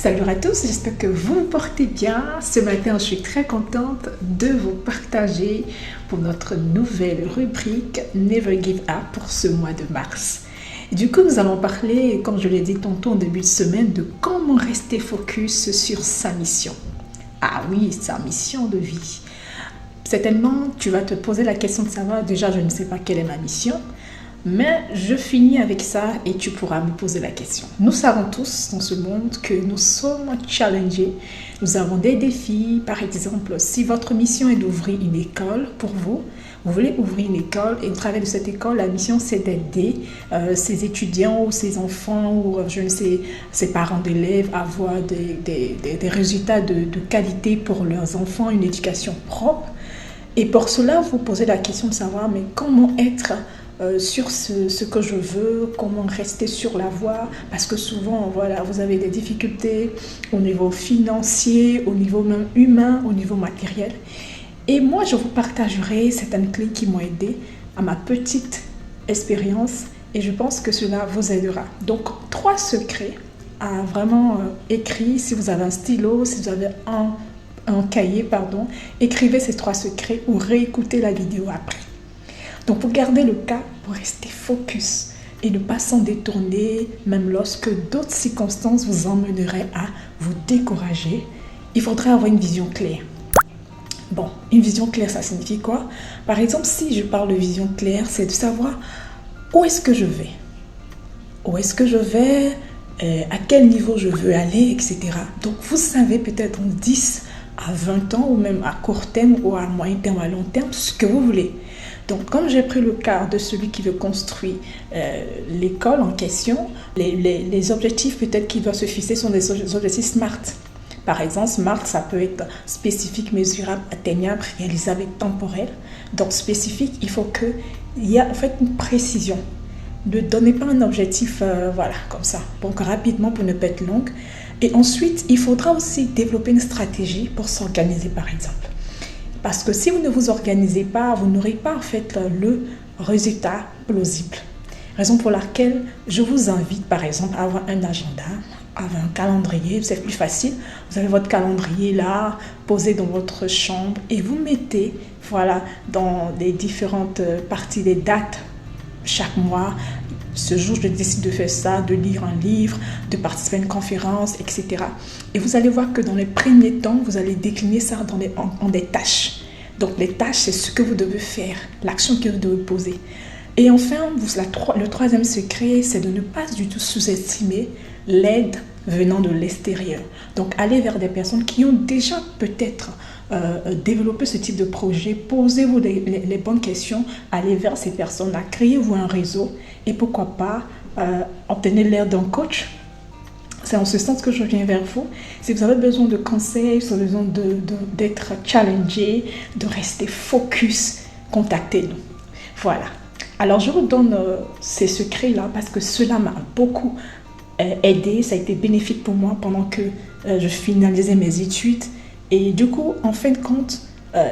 Salut à tous, j'espère que vous vous portez bien. Ce matin, je suis très contente de vous partager pour notre nouvelle rubrique Never Give Up pour ce mois de mars. Du coup, nous allons parler, comme je l'ai dit tantôt en début de semaine, de comment rester focus sur sa mission. Ah oui, sa mission de vie. Certainement, tu vas te poser la question de savoir, déjà, je ne sais pas quelle est ma mission. Mais je finis avec ça et tu pourras me poser la question. Nous savons tous dans ce monde que nous sommes challengés. Nous avons des défis. Par exemple, si votre mission est d'ouvrir une école pour vous, vous voulez ouvrir une école et au travers de cette école, la mission c'est d'aider ces étudiants ou ces enfants ou je ne sais, ces parents d'élèves à avoir des résultats de qualité pour leurs enfants, une éducation propre. Et pour cela, vous posez la question de savoir mais comment être sur ce que je veux, comment rester sur la voie, parce que souvent, voilà, vous avez des difficultés au niveau financier, au niveau même humain, au niveau matériel. Et moi, je vous partagerai certaines clés qui m'ont aidé à ma petite expérience et je pense que cela vous aidera. Donc, 3 secrets à vraiment écrire, si vous avez un stylo, si vous avez un cahier, pardon, écrivez ces 3 secrets ou réécoutez la vidéo après. Donc, pour garder le cap, pour rester focus et ne pas s'en détourner, même lorsque d'autres circonstances vous emmèneraient à vous décourager, il faudrait avoir une vision claire. Bon, une vision claire, ça signifie quoi? Par exemple, si je parle de vision claire, c'est de savoir où est-ce que je vais, où est-ce que je vais, à quel niveau je veux aller, etc. Donc, vous savez peut-être en 10 à 20 ans ou même à court terme ou à moyen terme, à long terme, ce que vous voulez. Donc, comme j'ai pris le cas de celui qui veut construire l'école en question, les objectifs peut-être qu'il doit se fixer sont des objectifs SMART. Par exemple, SMART, ça peut être spécifique, mesurable, atteignable, réalisable et temporel. Donc, spécifique, il faut qu'il y ait en fait une précision. Ne donnez pas un objectif, voilà, comme ça, donc rapidement pour ne pas être longue. Et ensuite, il faudra aussi développer une stratégie pour s'organiser, par exemple. Parce que si vous ne vous organisez pas, vous n'aurez pas en fait le résultat plausible. Raison pour laquelle je vous invite par exemple à avoir un agenda, avoir un calendrier, c'est plus facile. Vous avez votre calendrier là, posé dans votre chambre et vous mettez voilà, dans les différentes parties des dates chaque mois. Ce jour, je décide de faire ça, de lire un livre, de participer à une conférence, etc. Et vous allez voir que dans les premiers temps, vous allez décliner ça en des tâches. Donc, les tâches, c'est ce que vous devez faire, l'action que vous devez poser. Et enfin, le 3e secret, c'est de ne pas du tout sous-estimer l'aide venant de l'extérieur. Donc, allez vers des personnes qui ont déjà peut-être développé ce type de projet. Posez-vous les bonnes questions. Allez vers ces personnes-là. Créez-vous un réseau. Et pourquoi pas obtenir l'aide d'un coach. C'est en ce sens que je viens vers vous. Si vous avez besoin de conseils, si vous avez besoin d'être challengé, de rester focus, contactez-nous. Voilà. Alors, je vous donne ces secrets-là parce que cela m'a beaucoup aidé. Ça a été bénéfique pour moi pendant que je finalisais mes études. Et du coup, en fin de compte,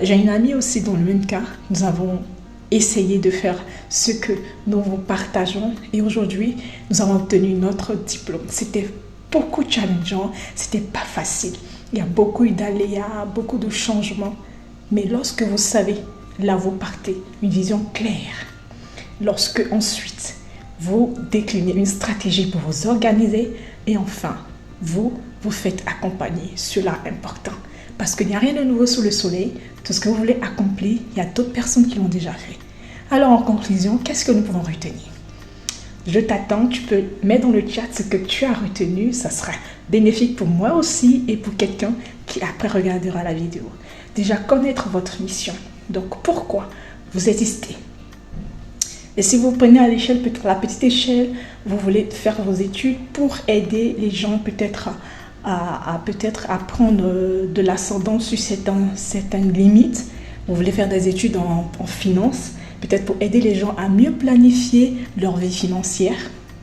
j'ai une amie aussi dans le même cas. Nous avons essayé de faire ce que nous vous partageons. Et aujourd'hui, nous avons obtenu notre diplôme. C'était beaucoup challengeant, c'était pas facile. Il y a beaucoup d'aléas, beaucoup de changements. Mais lorsque vous savez, là vous partez, une vision claire. Lorsque ensuite, vous déclinez une stratégie pour vous organiser et enfin, vous faites accompagner. Cela est important. Parce qu'il n'y a rien de nouveau sous le soleil. Tout ce que vous voulez accomplir, il y a d'autres personnes qui l'ont déjà fait. Alors en conclusion, qu'est-ce que nous pouvons retenir? Je t'attends, tu peux mettre dans le chat ce que tu as retenu. Ça sera bénéfique pour moi aussi et pour quelqu'un qui après regardera la vidéo. Déjà, connaître votre mission. Donc, pourquoi vous existez? Et si vous prenez à l'échelle, peut-être à la petite échelle, vous voulez faire vos études pour aider les gens peut-être à prendre de l'ascendant sur certaines limites. Vous voulez faire des études en finance, peut-être pour aider les gens à mieux planifier leur vie financière.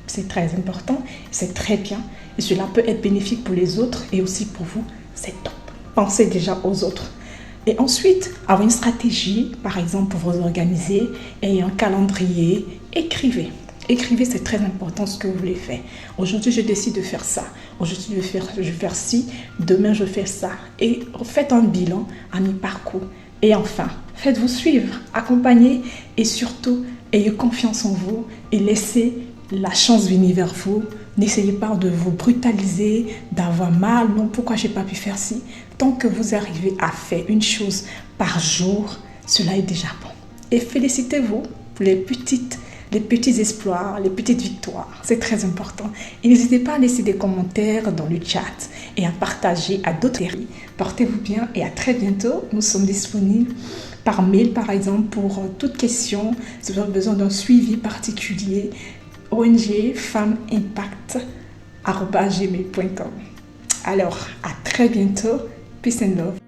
C'est très important, c'est très bien. Et cela peut être bénéfique pour les autres et aussi pour vous. C'est top. Pensez déjà aux autres. Et ensuite, avoir une stratégie, par exemple, pour vous organiser, et un calendrier, écrivez. Écrivez, c'est très important ce que vous voulez faire. Aujourd'hui, je décide de faire ça. Aujourd'hui, je vais faire ci. Demain, je fais ça. Et faites un bilan à mi-parcours. Et enfin, faites-vous suivre, accompagnez et surtout, ayez confiance en vous et laissez la chance venir vers vous. N'essayez pas de vous brutaliser, d'avoir mal. Non, pourquoi j'ai pas pu faire ci? Tant que vous arrivez à faire une chose par jour, cela est déjà bon. Et félicitez-vous pour les petits exploits, les petites victoires. C'est très important. Et n'hésitez pas à laisser des commentaires dans le chat et à partager à d'autres. Portez-vous bien et à très bientôt. Nous sommes disponibles par mail, par exemple, pour toute question. Si vous avez besoin d'un suivi particulier, ongfemmesimpact@gmail.com. Alors, à très bientôt. Peace and love.